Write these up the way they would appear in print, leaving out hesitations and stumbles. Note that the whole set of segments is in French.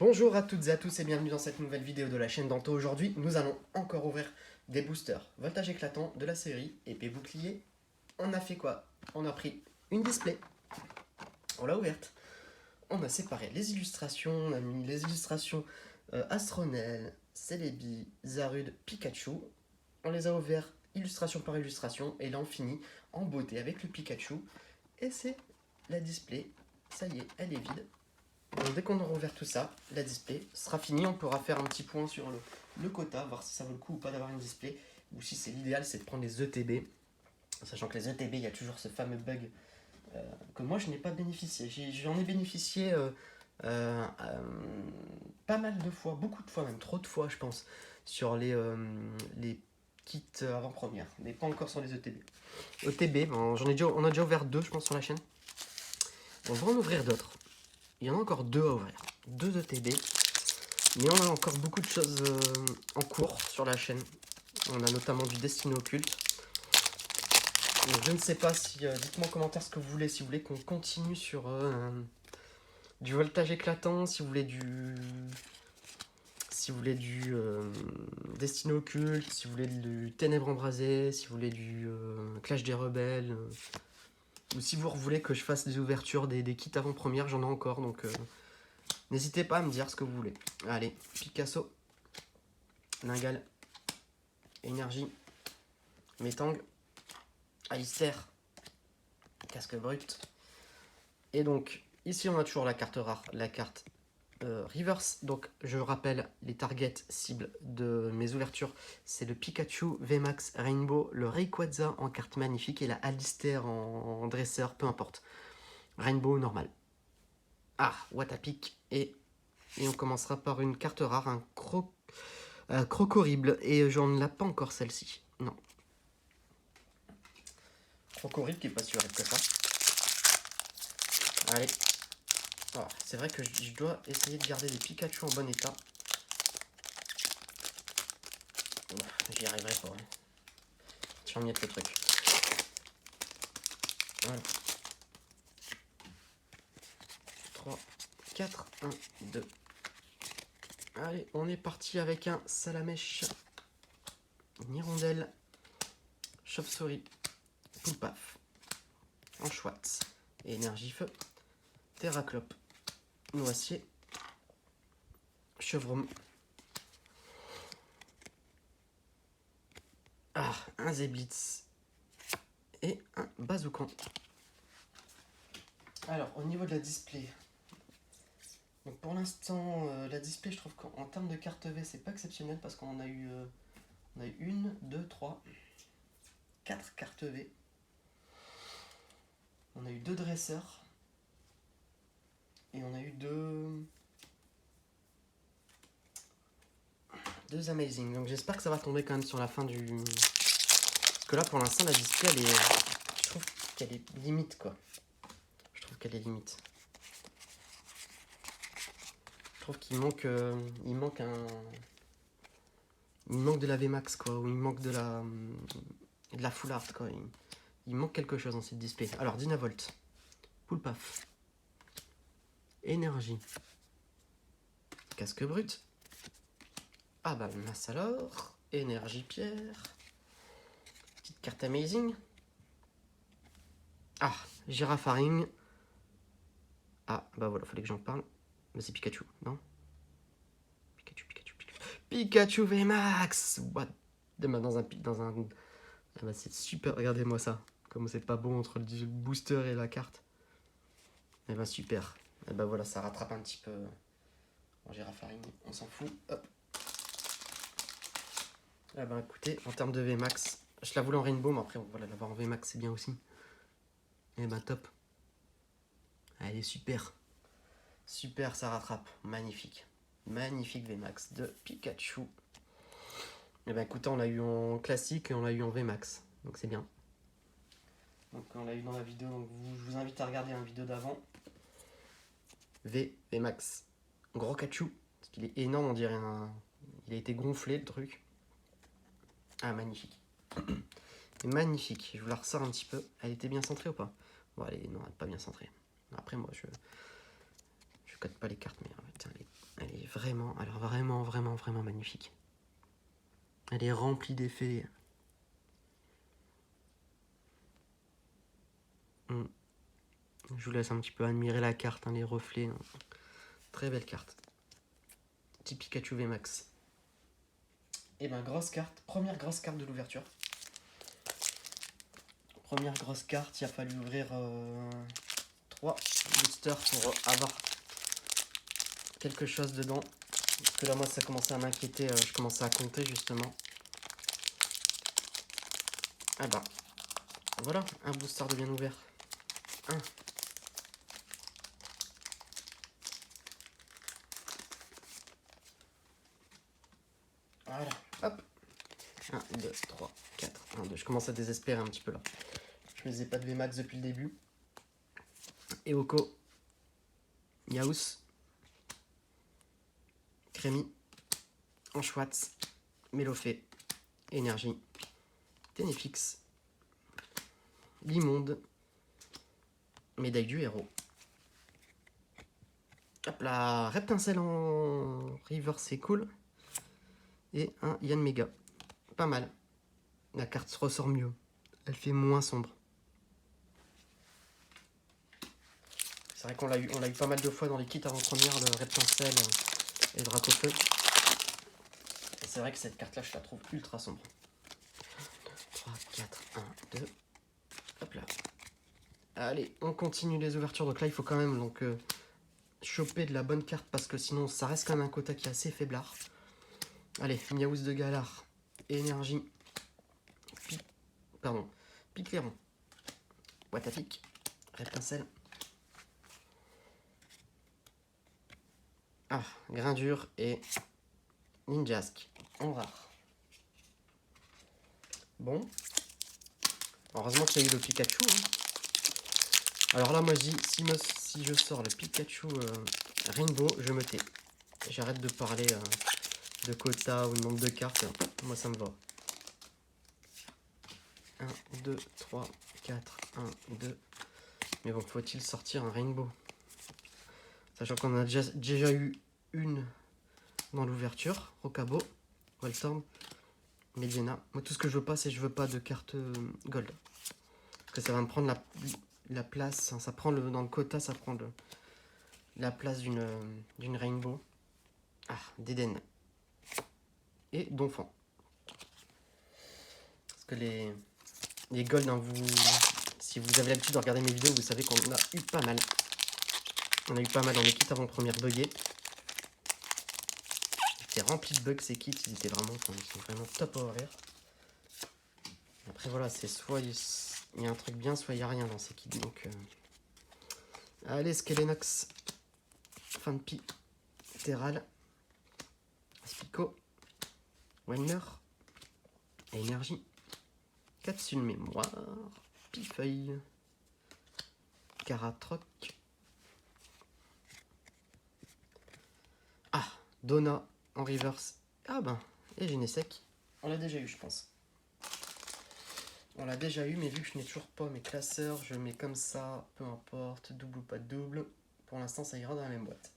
Bonjour à toutes et à tous et bienvenue dans cette nouvelle vidéo de la chaîne Danto. Aujourd'hui, nous allons encore ouvrir des boosters voltage éclatant de la série épée bouclier. On a fait quoi? On a pris une display, on l'a ouverte, on a séparé les illustrations, on a mis les illustrations Astronel, Celebi, Zarude, Pikachu. On les a ouverts illustration par illustration et là on finit en beauté avec le Pikachu. Et c'est la display, ça y est, elle est vide. Donc dès qu'on aura ouvert tout ça, la display sera finie. On pourra faire un petit point sur le quota, voir si ça vaut le coup ou pas d'avoir une display, ou si c'est l'idéal, c'est de prendre les ETB. Sachant que les ETB, il y a toujours ce fameux bug que moi je n'ai pas bénéficié. J'en ai bénéficié pas mal de fois, beaucoup de fois, même trop de fois je pense, sur les kits avant-première, mais pas encore sur les ETB. ETB, bon, on a déjà ouvert 2 je pense sur la chaîne. On va en ouvrir d'autres. Il y en a encore 2 à ouvrir, 2 ETB, mais on a encore beaucoup de choses en cours sur la chaîne. On a notamment du Destiny Occulte. Donc, je ne sais pas si, dites-moi en commentaire ce que vous voulez, si vous voulez qu'on continue sur du voltage éclatant, si vous voulez du Destiny Occulte, si vous voulez du Ténèbres embrasées, si vous voulez du Clash des Rebelles, ou si vous voulez que je fasse des ouvertures des kits avant-première, j'en ai encore, donc n'hésitez pas à me dire ce que vous voulez. Allez, Picasso, Ningal, Énergie, Métang, Alistair, Casque Brut. Et donc, ici on a toujours la carte rare, la carte Reverse. Donc, je rappelle les targets cibles de mes ouvertures. C'est le Pikachu VMAX Rainbow, le Rayquaza en carte magnifique et la Alistair en dresseur, peu importe. Rainbow normal. Ah, what a pick. Et on commencera par une carte rare, un Crocorible. Et j'en ai pas encore celle-ci. Non. Crocorible qui est pas sûr que ça. Allez. Oh, c'est vrai que je dois essayer de garder les Pikachu en bon état. J'y arriverai pas. Hein. J'emmette le truc. Voilà. 3, 4, 1, 2. Allez, on est parti avec un Salamèche, une Hirondelle, Chauve-souris, Poulpaf, Anchoisse, Énergie Feu, Terraclope, Noisier, Chevreau. Ah, un Zeblitz et un Bazookan. Alors, au niveau de la display, donc pour l'instant, la display, je trouve qu'en termes de carte V, c'est pas exceptionnel parce qu'on a eu 1, 2, 3, 4 cartes V. On a eu 2 dresseurs. Et on a eu 2 Amazing. Donc j'espère que ça va tomber quand même sur la fin du... Parce que là, pour l'instant, la display, elle est... Je trouve qu'elle est limite, quoi. Je trouve qu'elle est limite. Je trouve qu'il manque... il manque de la VMAX, quoi. Ou il manque de la Full Art, quoi. Il manque quelque chose dans cette display. Alors, Dynavolt. Poulpaf. Énergie. Casque Brut. Ah bah, mince alors. Énergie Pierre. Petite carte Amazing. Ah, Girafaring. Ah, bah voilà, fallait que j'en parle. Mais c'est Pikachu, non? Pikachu VMAX. What? Dans un... Ah bah c'est super, regardez-moi ça. Comme c'est pas bon entre le booster et la carte. Et bah super. Et bah voilà, ça rattrape un petit peu. Bon, Girafaring, on s'en fout. Hop. Ah bah écoutez, en termes de VMAX, je la voulais en Rainbow, mais après voilà, l'avoir en VMAX c'est bien aussi. Et bah top. Elle est super. Super, ça rattrape. Magnifique. Magnifique VMAX de Pikachu. Et bah écoutez, on l'a eu en classique et on l'a eu en VMAX. Donc c'est bien. Donc on l'a eu dans la vidéo, donc je vous invite à regarder une vidéo d'avant. VMAX. Gros Kachu. Parce qu'il est énorme, on dirait il a été gonflé le truc. Ah magnifique. Magnifique. Je vous la ressors un petit peu. Elle était bien centrée ou pas? Bon allez, non, elle n'est pas bien centrée. Après moi je code pas les cartes, mais tiens, elle vraiment, alors vraiment, vraiment, vraiment magnifique. Elle est remplie d'effets. Je vous laisse un petit peu admirer la carte, hein, les reflets. Hein. Très belle carte. Petit Pikachu VMAX. Et ben grosse carte, première grosse carte de l'ouverture. Première grosse carte, il a fallu ouvrir 3 boosters pour avoir quelque chose dedans. Parce que là moi ça commençait à m'inquiéter, je commençais à compter justement. Ah bah voilà, un booster de bien ouvert. 1. Voilà, hop. 1, 2, 3, 4, 1, 2. Je commence à désespérer un petit peu là. Je ne faisais pas de VMAX depuis le début. Eoko, Yaous, Crémy, Anschwatz, Mélofée, Énergie, Ténéfix, Limonde, Médaille du héros. Hop là, Reptincelle en River, c'est cool. Et un Yann Mega. Pas mal. La carte se ressort mieux. Elle fait moins sombre. C'est vrai qu'on l'a eu pas mal de fois dans les kits avant-première, le Reptincelle et le Dracofeu. Et c'est vrai que cette carte-là, je la trouve ultra sombre. 3, 4, 1, 2. Hop là. Allez, on continue les ouvertures. Donc là, il faut quand même choper de la bonne carte parce que sinon, ça reste quand même un quota qui est assez faiblard. Allez, Miaous de Galar, Énergie, Picléron, Watapic, Reptincelle. Ah, Grindure et Ninjask en rare. Bon. Heureusement qu'il y a eu le Pikachu. Hein. Alors là, moi, je dis, si je sors le Pikachu Rainbow, je me tais. J'arrête de parler de quota ou de nombre de cartes. Moi, ça me va. 1, 2, 3, 4, 1, 2. Mais bon, faut-il sortir un Rainbow? Sachant qu'on a déjà eu une dans l'ouverture. Rocabo, Voltorb, Mediana. Moi, tout ce que je veux pas, c'est je veux pas de carte gold. Parce que ça va me prendre la place. Ça prend dans le quota, ça prend la place d'une Rainbow. Ah, d'Eden. Et Donphan. Parce que les gold, hein, si vous avez l'habitude de regarder mes vidéos, vous savez qu'on en a eu pas mal. On a eu pas mal dans les kits avant-première buggés. C'était rempli de bugs ces kits, ils sont vraiment top à ouvrir. Après voilà, c'est soit il y a un truc bien, soit il n'y a rien dans ces kits. Donc allez, Skelenox, Fanpi, Terral, Spico, Wenner, Énergie, Capsule Mémoire, Pifeuille, Caratroc. Ah, Donna en reverse. Ah ben, et Genesec. On l'a déjà eu, je pense. On l'a déjà eu, mais vu que je n'ai toujours pas mes classeurs, je mets comme ça, peu importe, double ou pas de double. Pour l'instant, ça ira dans la même boîte.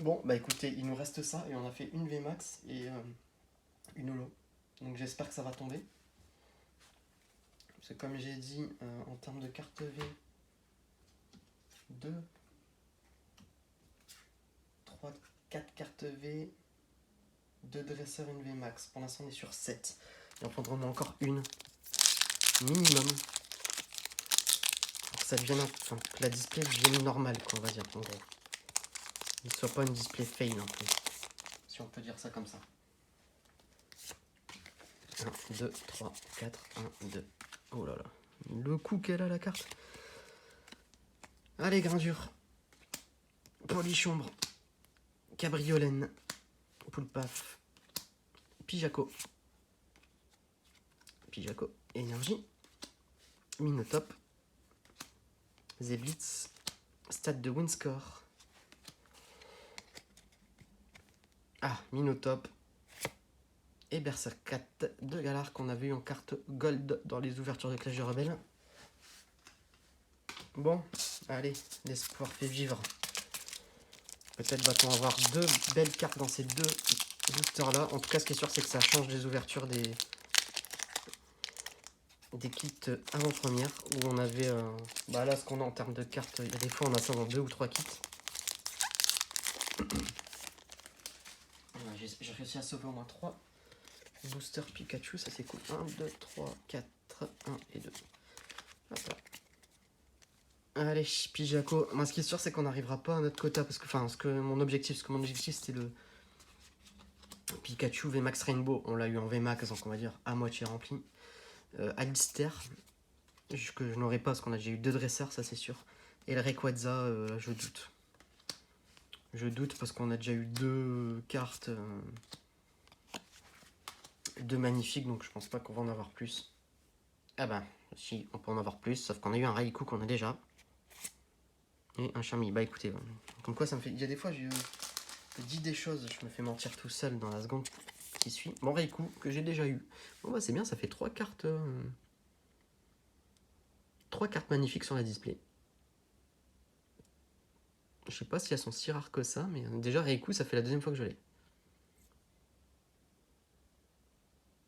Bon, bah écoutez, il nous reste ça, et on a fait une VMAX et une holo. Donc j'espère que ça va tomber. Parce que comme j'ai dit, en termes de carte V, 2, 3, 4 cartes V, 2 dresseurs, une VMAX. Pour l'instant, on est sur 7. Il en faudra encore une minimum pour que ça devienne que la display devienne normale, quoi, on va dire, en gros. Il ne soit pas une display fail non plus, si on peut dire ça comme ça. 1, 2, 3, 4, 1, 2. Oh là là, le coup qu'elle a la carte. Allez, Grindure, Polichombre, Cabriolène, Poulpaf, Pijaco, Énergie, Minotop, Zeblitz, Stade de Winscore. Ah, Minotop et Berserk 4 de Galar qu'on avait eu en carte gold dans les ouvertures de Clash des Rebelles. Bon, allez, l'espoir fait vivre. Peut-être va-t-on avoir deux belles cartes dans ces deux boosters là. En tout cas, ce qui est sûr, c'est que ça change des ouvertures des kits avant-première où on avait bah là ce qu'on a en termes de cartes. Il y a des fois on a ça dans 2 ou 3 kits. J'ai réussi à sauver au moins 3 boosters Pikachu, ça c'est cool. 1, 2, 3, 4, 1 et 2. Hop là. Allez, Pijaco. Moi, ce qui est sûr, c'est qu'on n'arrivera pas à notre quota. Parce que, mon objectif c'était le Pikachu VMAX Rainbow. On l'a eu en VMAX, donc on va dire à moitié rempli. Alistair, que je n'aurai pas parce qu'on a déjà eu 2 dresseurs, ça c'est sûr. Et le Rayquaza, je doute. Je doute parce qu'on a déjà eu 2 cartes. 2 magnifiques, donc je pense pas qu'on va en avoir plus. Ah bah, si, on peut en avoir plus, sauf qu'on a eu un Raikou qu'on a déjà. Et un Charmy. Bah écoutez, comme quoi ça me fait... Il y a des fois, je dis des choses, je me fais mentir tout seul dans la seconde qui suit. Bon, Raikou, que j'ai déjà eu. Bon bah c'est bien, ça fait 3 cartes... 3 cartes magnifiques sur la display. Je sais pas si elles sont si rares que ça, mais déjà Raikou, ça fait la 2e fois que je l'ai.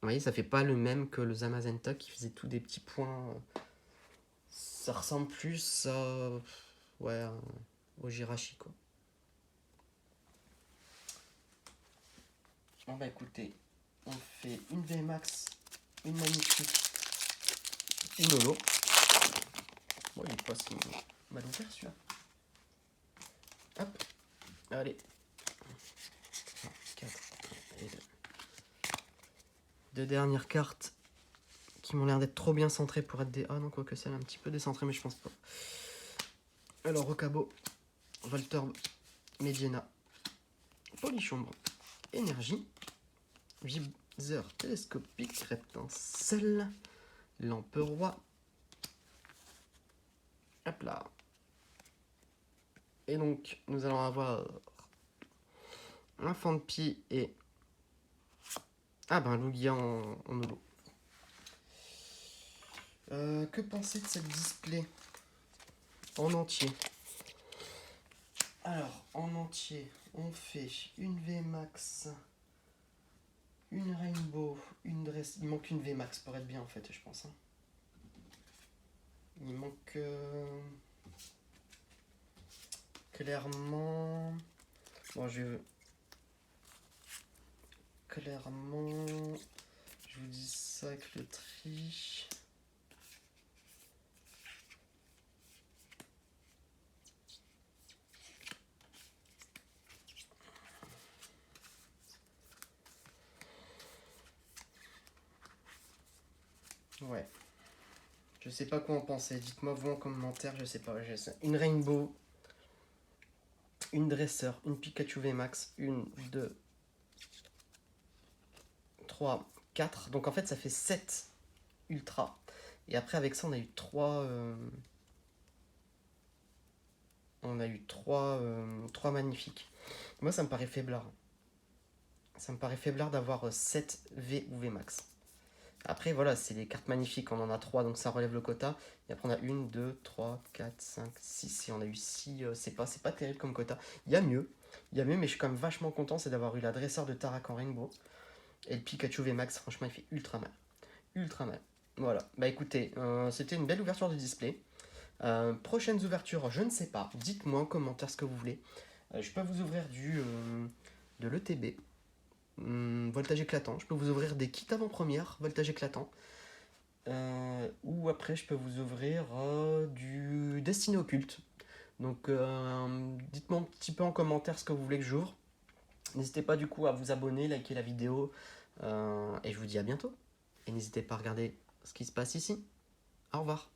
Vous voyez, ça fait pas le même que le Zamazenta qui faisait tous des petits points. Ça ressemble plus à... Ouais, au Jirachi, quoi. Bon bah écoutez, on fait une VMAX, une magnifique, une holo. Bon, il est pas si mal ouvert celui-là. Hop, allez. 4 et 2. 2 dernières cartes qui m'ont l'air d'être trop bien centrées pour être des... Ah non, quoique celle un petit peu décentrée, mais je pense pas. Alors, Rocabo, Voltorb, Mediena, Polichombre, Énergie, Viseur télescopique, Reptincelle, Lampe Roi. Hop là. Et donc, nous allons avoir un Fanpy et... Ah ben, Lugia en holo. Que penser de cette display en entier? Alors, en entier, on fait une VMAX, une Rainbow, une Dress... Il manque une VMAX pour être bien en fait, je pense. Hein. Il manque... Clairement... Bon, Clairement... Je vous dis ça avec le tri... Ouais. Je sais pas quoi en penser. Dites-moi vous en commentaire, je sais pas. Une Rainbow, une Dresseur, une Pikachu VMAX, une, 2, 3, 4. Donc en fait ça fait 7 Ultra. Et après avec ça on a eu 3... On a eu 3 magnifiques. Moi ça me paraît faiblard. Ça me paraît faiblard d'avoir 7 V ou VMAX. Après, voilà, c'est des cartes magnifiques. On en a 3, donc ça relève le quota. Et après, on a 1, 2, 3, 4, 5, 6. Et on a eu 6. C'est pas terrible comme quota. Il y a mieux, mais je suis quand même vachement content. C'est d'avoir eu la Dresseur de Tarak en Rainbow. Et le Pikachu VMAX, franchement, il fait ultra mal. Ultra mal. Voilà. Bah écoutez, c'était une belle ouverture de display. Prochaines ouvertures, je ne sais pas. Dites-moi en commentaire ce que vous voulez. Je peux vous ouvrir de l'ETB. Voltage éclatant, je peux vous ouvrir des kits avant-première, voltage éclatant, ou après je peux vous ouvrir du Destiné Occulte. Donc dites-moi un petit peu en commentaire ce que vous voulez que j'ouvre. N'hésitez pas du coup à vous abonner, liker la vidéo, et je vous dis à bientôt. Et n'hésitez pas à regarder ce qui se passe ici. Au revoir.